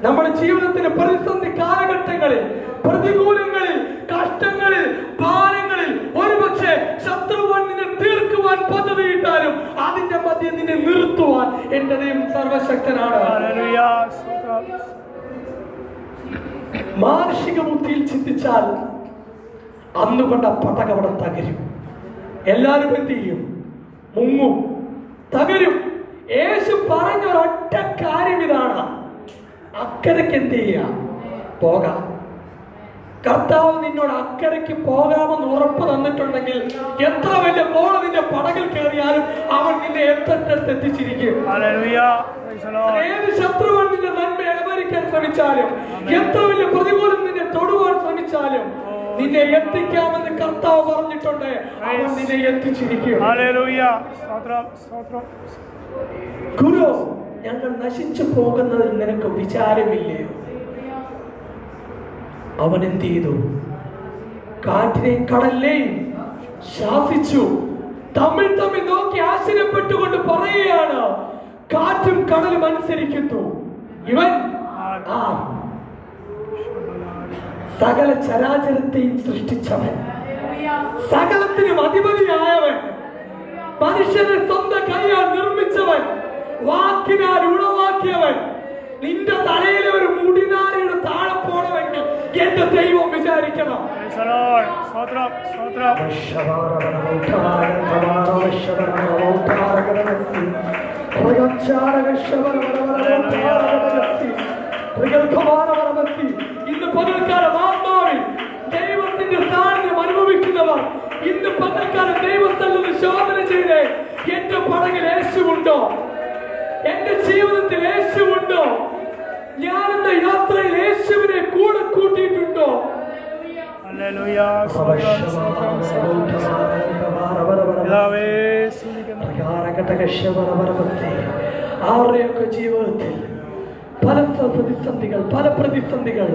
നമ്മുടെ ജീവിതത്തിന് പ്രതിസന്ധി കാലഘട്ടങ്ങളിൽ, പ്രതികൂലങ്ങളിൽ, കഷ്ടങ്ങളിൽ, ഭാരങ്ങളിൽ ഒരുപക്ഷെ ശത്രുവാൻ നിന്നെ തീർക്കുവാൻ പദ്ധതിയിട്ടാലും അതിന്റെ മധ്യം നിന്നെ നിർത്തുവാൻ എന്റെ ദൈവം സർവശക്തനാണ്. മാനുഷിക ബുദ്ധിയിൽ ചിന്തിച്ചാൽ അന്നുകൊണ്ട പടകവടം തകരും. എല്ലാവരും എന്ത് ചെയ്യും? മുങ്ങും, തകരും. യേശു പറഞ്ഞ ഒരൊറ്റ കാര്യം ഇതാണ്: അക്കരയ്ക്ക് എന്ത് ചെയ്യാം? പോകാം. കർത്താവ് നിന്നോട് അക്കരയ്ക്ക് പോകാമെന്ന് ഉറപ്പ് തന്നിട്ടുണ്ടെങ്കിൽ എത്ര വലിയ കോള നിന്റെ പടകിൽ കയറിയാലും അവൻ നിന്നെ എത്തിച്ചിരിക്കും. ഏത് ശത്രുവൻ നിന്റെ നന്മ അനുഭവിക്കാൻ ശ്രമിച്ചാലും, എത്ര വലിയ പ്രതികൂലം നിന്നെ തൊടുവാൻ ശ്രമിച്ചാലും നിന്നെ എത്തിക്കാമെന്ന് കർത്താവ് പറഞ്ഞിട്ടുണ്ട്. അവൻ നിന്നെ എത്തിച്ചിരിക്കും. ഗുരു, ഞങ്ങൾ നശിച്ചു പോകുന്നതിൽ നിനക്ക് വിചാരമില്ലയോ? അവൻ എന്ത് ചെയ്തു? കാറ്റിനെയും കടലിനെയും ശാസിച്ചു. തമ്മിൽ നോക്കി ആശ്ചര്യപ്പെട്ടുകൊണ്ട് പറയുകയാണ്: കാറ്റും കടലും അനുസരിക്കുന്നു. ഇവൻ സകല ചരാചരത്തെയും സൃഷ്ടിച്ചവൻ, സകലത്തിനും അധിപതിയായവൻ, മനുഷ്യനെ സ്വന്തം കൈയാൽ നിർമ്മിച്ചവൻ, വാക്കിനാൽ ഉളവാക്കിയവൻ. നിന്റെ തലയിലെ ഒരു മുടിനാരിയുടെ താഴെ പോണമെങ്കിൽ എന്റെ ദൈവം വിചാരിക്കണം. ഇന്ന് പകൽക്കാലം ആത്മാവിൽ ദൈവത്തിന്റെ സാന്നിധ്യം അനുഭവിക്കുന്നവർ ഇന്ന് പകൽക്കാലം ദൈവസ്ഥലത്ത് ശോധന ചെയ്ത് എന്റെ പടകിൽ യേശുവുണ്ടോ? എന്റെ ജീവിതത്തിൽ യേശുവുണ്ടോ? ഞാൻ എന്റെ യാത്രയിൽ യേശുവിനെ കൂടെ കൂട്ടിയിട്ടുണ്ടോ? ആരുടെയൊക്കെ ജീവിതത്തിൽ പല പ്രതിസന്ധികൾ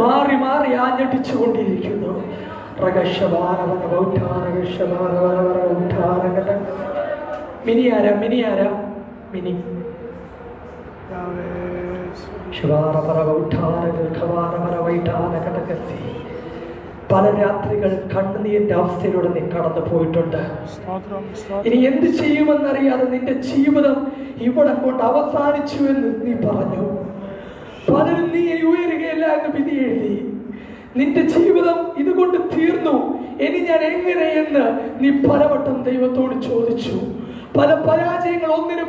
മാറി മാറി ആഞ്ഞടിച്ചു കൊണ്ടിരിക്കുന്നു. മിനി പല രാത്രികൾ കണ്ണുനീരിന്റെ അവസ്ഥയിലൂടെ നീ കടന്നു പോയിട്ടുണ്ട്. ഇനി എന്ത് ചെയ്യുമെന്നറിയാതെ നിന്റെ ജീവിതം ഇവിടെ കൊണ്ട് അവസാനിച്ചു എന്ന് നീ പറഞ്ഞു. പലരും നീ ഉയരുകയില്ല എന്ന് വിധി എഴുതി. നിന്റെ ജീവിതം ഇതുകൊണ്ട് തീർന്നു, ഇനി ഞാൻ എങ്ങനെയെന്ന് നീ പലവട്ടം ദൈവത്തോട് ചോദിച്ചു. പല പരാജയങ്ങൾ ഒന്നിനു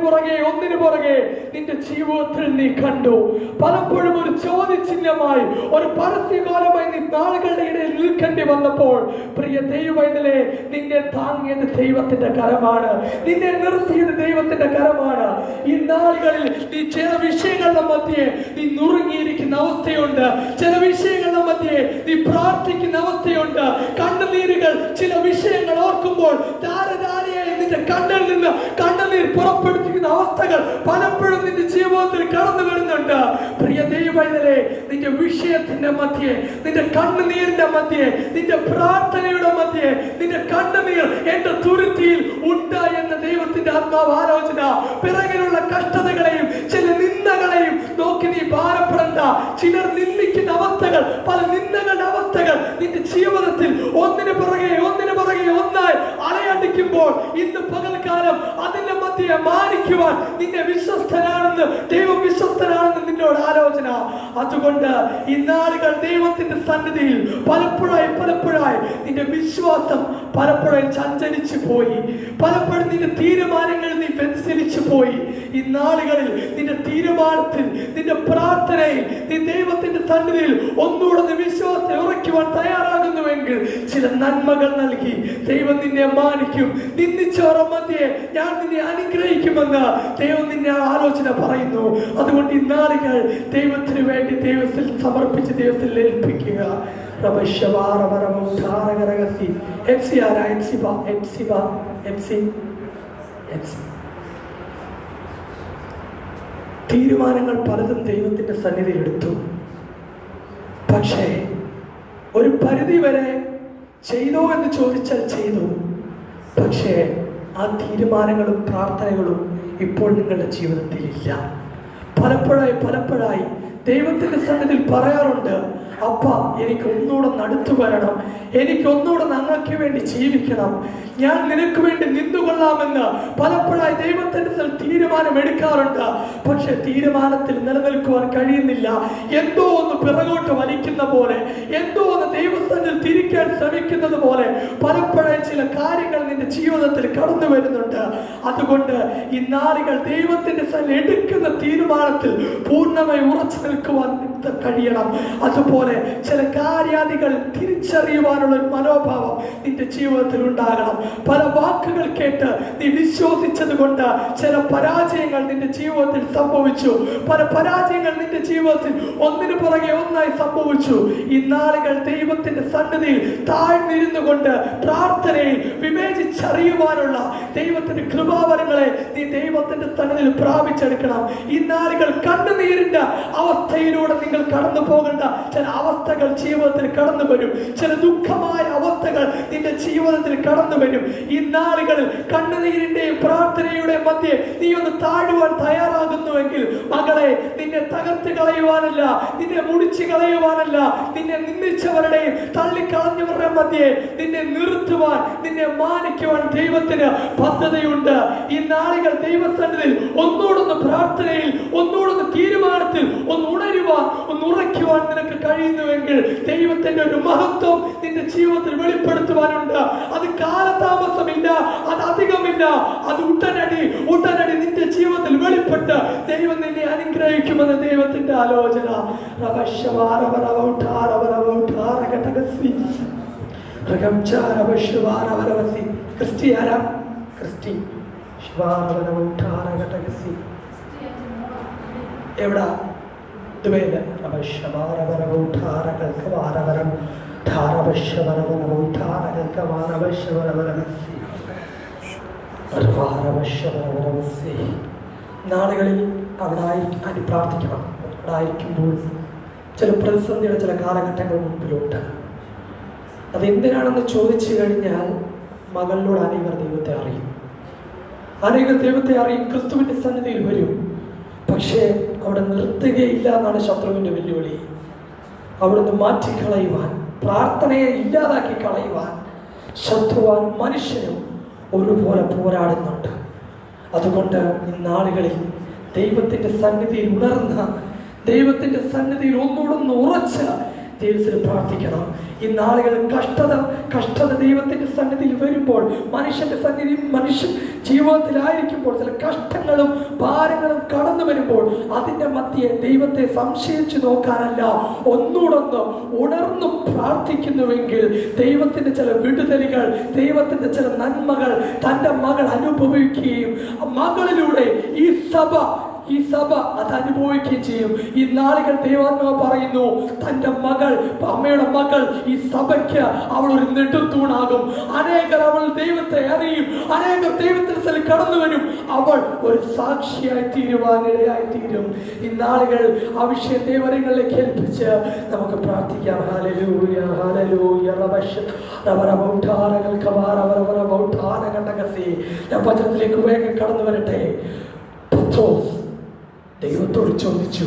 പുറകെ നിന്റെ ജീവിതത്തിൽ നീ കണ്ടു. പലപ്പോഴും ഒരു ചോദ്യചിഹ്നമായി, ഒരു പരസ്യകാലമായി നീ നാളുകളുടെ ഇടയിൽ നിൽക്കേണ്ടി വന്നപ്പോൾ പ്രിയ ദൈവമേ, നിന്നെ താങ്ങിയത് ദൈവത്തിന്റെ കരമാണ്, നിന്നെ നിർത്തിയത് ദൈവത്തിന്റെ കരമാണ്. ഈ നാളുകളിൽ നീ ചില വിഷയങ്ങളുടെ മധ്യേ നീ നുറുങ്ങിയിരിക്കുന്ന അവസ്ഥയുണ്ട്, ചില വിഷയങ്ങളുടെ മധ്യേ നീ പ്രാർത്ഥിക്കുന്ന അവസ്ഥയുണ്ട്. കണ്ണുനീരുകൾ ചില വിഷയങ്ങൾ ഓർക്കുമ്പോൾ ധാരധാരയായി നിന്റെ കണ്ണിൽ നിന്ന് കണ്ണുനീർ പുറപ്പെടുത്തിക്കുന്ന അവസ്ഥകൾ പലപ്പോഴും നിന്റെ ജീവിതത്തിൽ കടന്നു വരുന്നുണ്ട്. പ്രിയ ദൈവമേ, നിന്റെ വിഷയത്തിന്റെ മധ്യേ, നിന്റെ കണ്ണുനീരിന്റെ മധ്യേ, നിന്റെ പ്രാർത്ഥനയുടെ മധ്യേ, നിന്റെ കണ്ണുനീർ എന്റെ തുരുത്തിയിൽ ഉണ്ട് എന്ന ദൈവത്തിന്റെ ആത്മാവ് ആലോചന. പിറകിലുള്ള കഷ്ടതകളെയും ചില നിന്ദകളെയും നോക്കി നീ ഭാരപ്പെടണ്ട. ചിലർ നിന്ദിക്കുന്ന അവസ്ഥകൾ, പല നിന്ദകളുടെ അവസ്ഥകൾ നിന്റെ ജീവിതത്തിൽ ഒന്നിനു പുറകെ ഒന്നായി അലയടിക്കുമ്പോൾ ഇന്ന് പകൽക്കാലം അതിന്റെ മധ്യേ മാനിക്കുവാൻ നിന്നെ വിശ്വസ്തനാണെന്ന് ദൈവം വിശ്വസ്തനാണെന്ന് നിന്നോട് ആലോചന. അതുകൊണ്ട് ഈ നാളുകൾ ദൈവത്തിന്റെ സന്നിധിയിൽ പലപ്പോഴായി നിന്റെ വിശ്വാസം പലപ്പോഴും ചഞ്ചലിച്ചു പോയി, പലപ്പോഴും നിന്റെ തീരുമാനങ്ങൾ നീ വ്യതിചലിച്ചു പോയി. ഈ നാളുകളിൽ നിന്റെ തീരുമാനത്തിൽ, നിന്റെ പ്രാർത്ഥനയിൽ നീ ദൈവത്തിന്റെ സന്നിധിയിൽ ഒന്നുകൂടെ വിശ്വാസത്തെ ഉറയ്ക്കുവാൻ തയ്യാറാകുന്നുവെങ്കിൽ ചില നന്മകൾ നൽകി ദൈവം നിന്നെ മാനിക്കും. നിന്ദിച്ചവരുടെ മധ്യേ ഞാൻ നിന്നെ അനുഗ്രഹിക്കുമെന്ന് ദൈവം നിന്നെ ആലോചന പറയുന്നു. അതുകൊണ്ട് ഈ നാളുകൾ ദൈവത്തിന് വേണ്ടി ദൈവത്തിൽ സമർപ്പിച്ച് ദൈവത്തിൽ ഏൽപ്പിക്കുക. തീരുമാനങ്ങൾ പലതും ദൈവത്തിന്റെ സന്നിധിയിൽ എടുത്തു. പക്ഷേ ഒരു പരിധി വരെ ചെയ്തോ എന്ന് ചോദിച്ചാൽ ചെയ്തു. പക്ഷേ ആ തീരുമാനങ്ങളും പ്രാർത്ഥനകളും ഇപ്പോൾ നിങ്ങളുടെ ജീവിതത്തിൽ ഇല്ല. പലപ്പോഴായി ദൈവത്തിന്റെ സന്നിധിയിൽ പറയാറുണ്ട്, അപ്പ എനിക്ക് ഒന്നുകൂടെ അടുത്തു വരണം, എനിക്ക് ഒന്നുകൂടെ ഞങ്ങൾക്ക് വേണ്ടി ജീവിക്കണം, ഞാൻ നിനക്ക് വേണ്ടി നിന്നുകൊള്ളാമെന്ന് പലപ്പോഴായി ദൈവത്തിന്റെ തീരുമാനം എടുക്കാറുണ്ട്. പക്ഷെ തീരുമാനത്തിൽ നിലനിൽക്കുവാൻ കഴിയുന്നില്ല. എന്തോ ഒന്ന് പിറകോട്ട് വലിക്കുന്ന പോലെ, എന്തോ ഒന്ന് ദൈവത്തിൽ തിരിക്കാൻ ശ്രമിക്കുന്നത് പോലെ പലപ്പോഴായി ചില കാര്യങ്ങൾ നിന്റെ ജീവിതത്തിൽ കടന്നു വരുന്നുണ്ട്. അതുകൊണ്ട് ഈ നാളുകൾ ദൈവത്തിന്റെ എടുക്കുന്ന തീരുമാനത്തിൽ പൂർണ്ണമായി ഉറച്ചു നിൽക്കുവാൻ കഴിയണം. അതുപോലെ ചില കാര്യാദികൾ തിരിച്ചറിയുവാനുള്ള ഒരു മനോഭാവം നിന്റെ ജീവിതത്തിൽ ഉണ്ടാകണം. പല വാക്കുകൾ കേട്ട് നീ വിശ്വസിച്ചത് കൊണ്ട് ചില പരാജയങ്ങൾ നിന്റെ ജീവിതത്തിൽ സംഭവിച്ചു. പല പരാജയങ്ങൾ നിന്റെ ജീവിതത്തിൽ ഒന്നിനു പുറകെ ഒന്നായി സംഭവിച്ചു. ഈ നാളുകൾ ദൈവത്തിന്റെ സന്നിധിയിൽ താഴ്ന്നിരുന്നു കൊണ്ട് പ്രാർത്ഥനയിൽ വിവേചിച്ചറിയുവാനുള്ള ദൈവത്തിന്റെ കൃപാവരങ്ങളെ നീ ദൈവത്തിന്റെ സന്നിധിയിൽ പ്രാപിച്ചെടുക്കണം. ഈ നാളുകൾ കണ്ണുനീരിന്റെ അവസ്ഥയിലൂടെ നിങ്ങൾ കടന്നു പോകേണ്ട ചില അവസ്ഥകൾ ജീവിതത്തിൽ കടന്നു വരും. ചില ദുഃഖമായ അവസ്ഥകൾ നിന്റെ ജീവിതത്തിൽ കടന്നു വരും. ഈ നാളുകളിൽ കണ്ണുനീരിന്റെയും പ്രാർത്ഥനയുടെ മധ്യേ നീ ഒന്ന് താഴുവാൻ തയ്യാറാകുന്നുവെങ്കിൽ മകളെ, നിന്നെ തകർത്ത് കളയുവാനല്ല, നിന്നെ മുടിച്ചു കളയുവാനല്ല, നിന്നെ നിന്ദിച്ചവരുടെയും തള്ളിക്കളഞ്ഞവരുടെ മധ്യേ നിന്നെ നിർത്തുവാൻ, നിന്നെ മാനിക്കുവാൻ ദൈവത്തിന് പദ്ധതിയുണ്ട്. ഈ നാളുകൾ ദൈവസന്നിധിയിൽ ഒന്നുകൂടൊന്ന് പ്രാർത്ഥനയിൽ, ഒന്നുകൂടൊന്ന് തീരുമാനത്തിൽ ഒന്ന് ഉണരുവാൻ, ഒന്ന് ഉറയ്ക്കുവാൻ നിനക്ക് കഴിയുന്നുവെങ്കിൽ ദൈവത്തിന്റെ ഒരു മഹത്വം നിന്റെ ജീവിതത്തിൽ വെളിപ്പെടുത്തുവാനുണ്ട്. അത് കാലതാമസമില്ല, അത് അധികമില്ല, അത് ഉടനടി നിന്റെ ജീവിതത്തിൽ വെളിപ്പെട്ട് ദൈവം നിന്നെ അനുഗ്രഹിക്കുമെന്ന് ദൈവത്തിന്റെ ആലോചന. എവിടാ ദുബൈയില് നാളുകളിൽ അവിടെ പ്രാർത്ഥിക്കണം. അവിടെ ആയിരിക്കുമ്പോൾ ചില പ്രതിസന്ധിയുടെ ചില കാലഘട്ടങ്ങൾ മുൻപിലുണ്ട്. അതെന്തിനാണെന്ന് ചോദിച്ചു കഴിഞ്ഞാൽ മകളിലൂടെ അനേകർ ദൈവത്തെ അറിയും, ക്രിസ്തുവിന്റെ സന്നിധിയിൽ വരും. പക്ഷേ അവിടെ നിർത്തുകയില്ല എന്നാണ് ശത്രുവിന്റെ വെല്ലുവിളി. അവിടുന്ന് മാറ്റിക്കളയുവാൻ, പ്രാർത്ഥനയെ ഇല്ലാതാക്കി കളയുവാൻ ശത്രുവാൻ മനുഷ്യനും ഒരുപോലെ പോരാടുന്നുണ്ട്. അതുകൊണ്ട് ഇന്നാളുകളിൽ ദൈവത്തിന്റെ സന്നിധിയിൽ ഉണർന്ന, ദൈവത്തിന്റെ സന്നിധിയിൽ ഒന്നുകൂടെ ഉറച്ച് ദൈവത്തിൽ പ്രാർത്ഥിക്കണം. ഈ നാളുകളിൽ കഷ്ടത ദൈവത്തിന്റെ സന്നിധിയിൽ വരുമ്പോൾ, മനുഷ്യന്റെ സന്നിധി മനുഷ്യൻ ജീവിതത്തിലായിരിക്കുമ്പോൾ, ചില കഷ്ടങ്ങളും ഭാരങ്ങളും കടന്നു വരുമ്പോൾ അതിന്റെ മധ്യേ ദൈവത്തെ സംശയിച്ചു നോക്കാനല്ല, ഒന്നുകൂടൊന്ന് ഉണർന്നു പ്രാർത്ഥിക്കുന്നുവെങ്കിൽ ദൈവത്തിന്റെ ചില വിടുതലുകൾ, ദൈവത്തിന്റെ ചില നന്മകൾ തന്റെ മകൾ അനുഭവിക്കുകയും മകളിലൂടെ ഈ സഭ അത് അനുഭവിക്കുകയും ചെയ്യും. ഈ നാളുകൾ ദൈവാത്മാവ് പറയുന്നു, തന്റെ മകൾ, അമ്മയുടെ മകൾ ഈ സഭയ്ക്ക് അവൾ ഒരു നെടുത്തൂണാകും. അനേകർ അവൾ ദൈവത്തെ അറിയും, അനേകർ ദൈവത്തിൽ കടന്നു വരും. അവൾ ഒരു സാക്ഷിയായി തീരുവാനിടയായി തീരും. ഈ നാളുകൾ ആ വിഷയം ദൈവങ്ങളിലേക്ക് ഏൽപ്പിച്ച് നമുക്ക് പ്രാർത്ഥിക്കാം. Hallelujah, hallelujah. ഞാൻ വചനത്തിലേക്ക് വേഗം കടന്നു വരട്ടെ. ദൈവത്തോട് ചോദിച്ചു,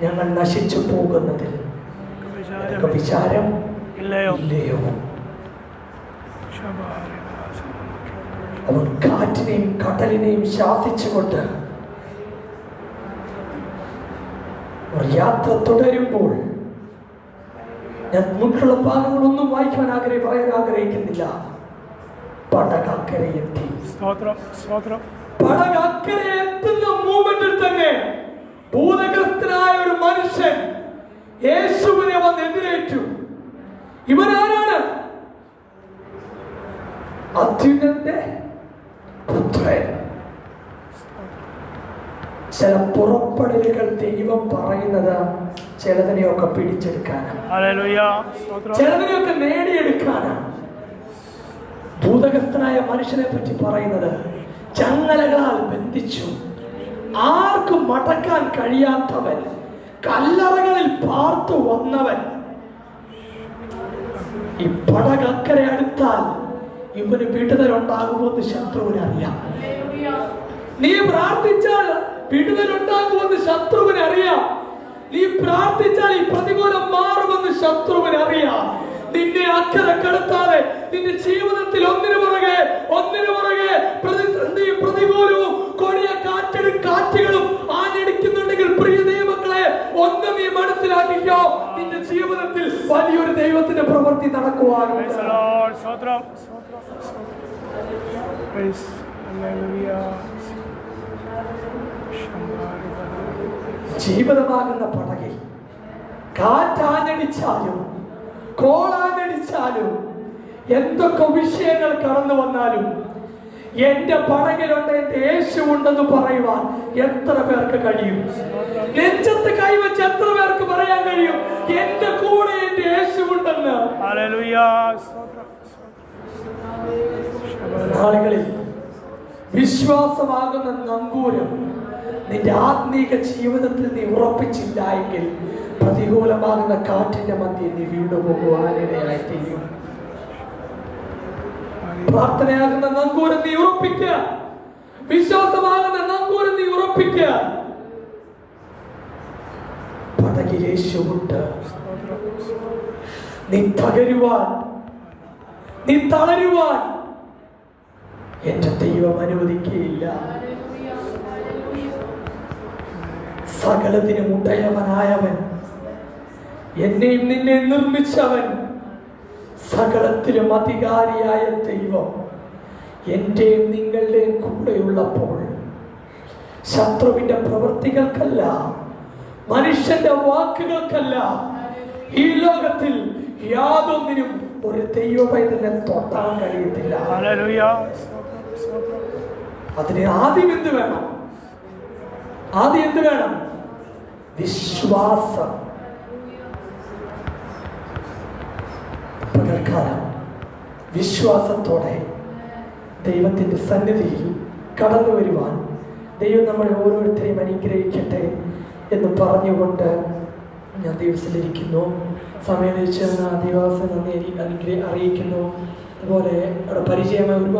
ഞങ്ങൾ നശിച്ചു പോകുന്നതിൽ വിചാരം ഇല്ലയോ? അവൻ കാറ്റിനെയും കടലിനെയും ശാസിച്ചുകൊണ്ട് യാത്ര തുടരുമ്പോൾ, ഞാൻ മുൻപുള്ള ഭാഗങ്ങളൊന്നും വായിക്കാൻ പറയാൻ ആഗ്രഹിക്കുന്നില്ല. പടകക്കരയെത്തി. പടകക്കരെ എത്തുന്ന മൂമെന്റിൽ തന്നെ ഭൂതഗ്രസ്തനായ ഒരു മനുഷ്യൻ യേശുവിനെ വന്ന് എതിരേറ്റു. ഇവനാരാണ്? അത്യുന്നതന്റെ പുത്രൻ. ചില പുറപ്പെടലുകൾ ദൈവം പറയുന്നത് ചിലതിനെയൊക്കെ പിടിച്ചെടുക്കാനാണ്, ചിലതിനെയൊക്കെ നേടിയെടുക്കാനാണ്. ഭൂതഗ്രസ്തനായ മനുഷ്യനെ പറ്റി പറയുന്നത് ചങ്ങലകളാൽ ബന്ധിച്ചു, ആർക്കും മടക്കാൻ കഴിയാത്തവൻ, കല്ലറകളിൽ പാർത്തു വന്നവൻ. ഈ പടകക്കരെ അടുത്താൽ ഇവന് വിടുതലുണ്ടാകുമെന്ന് ശത്രുവിന് അറിയാം. നീ പ്രാർത്ഥിച്ചാൽ വിടുതലുണ്ടാകുമെന്ന് ശത്രുവിന് അറിയാം. നീ പ്രാർത്ഥിച്ചാൽ ഈ പ്രതികൂലം മാറുമെന്ന് ശത്രുവിന് അറിയാം. നിന്നെ അക്കരെ കടത്താതെ നിന്റെ ജീവിതത്തിൽ ഒന്നിനു പുറകെ പ്രതിസന്ധിയും പ്രതികൂലവും കൊടിയ കാറ്റുകളും ആഞ്ഞടിക്കുന്നുണ്ടെങ്കിൽ, പ്രിയ ദൈവമക്കളെ, ഒന്ന് നീ മനസ്സിലാക്കിക്കോ, നിന്റെ ജീവിതത്തിൽ വലിയൊരു ദൈവത്തിന്റെ പ്രവൃത്തി നടക്കുവാനുണ്ട്. ജീവിതമാകുന്ന പടകിൽ കാറ്റാഞ്ഞടിച്ചാലും കോളാഞ്ഞടിച്ചാലും എന്തൊക്കെ വിഷയങ്ങൾ കടന്നു വന്നാലും എന്റെ പടകിലുണ്ട്, എന്റെ യേശു ഉണ്ടെന്ന് പറയുവാൻ എത്ര പേർക്ക് കഴിയും? നെഞ്ചത്ത് കൈവച്ച് എത്ര പേർക്ക് പറയാൻ കഴിയും, എന്റെ കൂടെ എന്റെ യേശു ഉണ്ടെന്ന്? നാളുകളിൽ വിശ്വാസമാകുന്ന നങ്കൂരം നിന്റെ ആത്മീക ജീവിതത്തിൽ നീ ഉറപ്പിച്ചില്ല എങ്കിൽ പ്രതികൂലമാകുന്ന കാറ്റിന്റെ മധ്യേ നീ വീണുപോകുവാനിടയായി തീരും. പ്രാർത്ഥനയാകുന്ന നങ്കൂരം നീ ഉറപ്പിക്കുക, വിശ്വാസമാകുന്ന നങ്കൂരം നീ ഉറപ്പിക്കുക. പടകിൽ യേശുവുണ്ട്. നീ തകരുവാൻ, നീ തളരുവാൻ എന്റെ ദൈവം അനുവദിക്കുകയില്ല. സകലത്തിനും ഉടയവനായവൻ, എന്നെയും നിന്നെ നിർമ്മിച്ചവൻ, സകലത്തിലും അധികാരിയായ ദൈവം എന്റെയും നിങ്ങളുടെയും കൂടെയുള്ളപ്പോൾ ശത്രുവിന്റെ പ്രവൃത്തികൾക്കല്ല, മനുഷ്യന്റെ വാക്കുകൾക്കല്ല, ഈ ലോകത്തിൽ യാതൊന്നിനും ഒരു ദൈവപൈതലിനെ തൊട്ടാൻ കഴിയത്തില്ല. അതിന് ആദ്യം എന്ത് വേണം? വിശ്വാസം. പകൽക്കാലം വിശ്വാസത്തോടെ ദൈവത്തിന്റെ സന്നിധിയിൽ കടന്നു വരുവാൻ ദൈവം നമ്മളെ ഓരോരുത്തരെയും അനുഗ്രഹിക്കട്ടെ എന്ന് പറഞ്ഞുകൊണ്ട് ഞാൻ ദിവസത്തിലിരിക്കുന്നു. സമയം ലഭിച്ചെന്ന ദിവസം നന്ദി അറിയിക്കുന്നു. അതുപോലെ പരിചയമായ ഒരു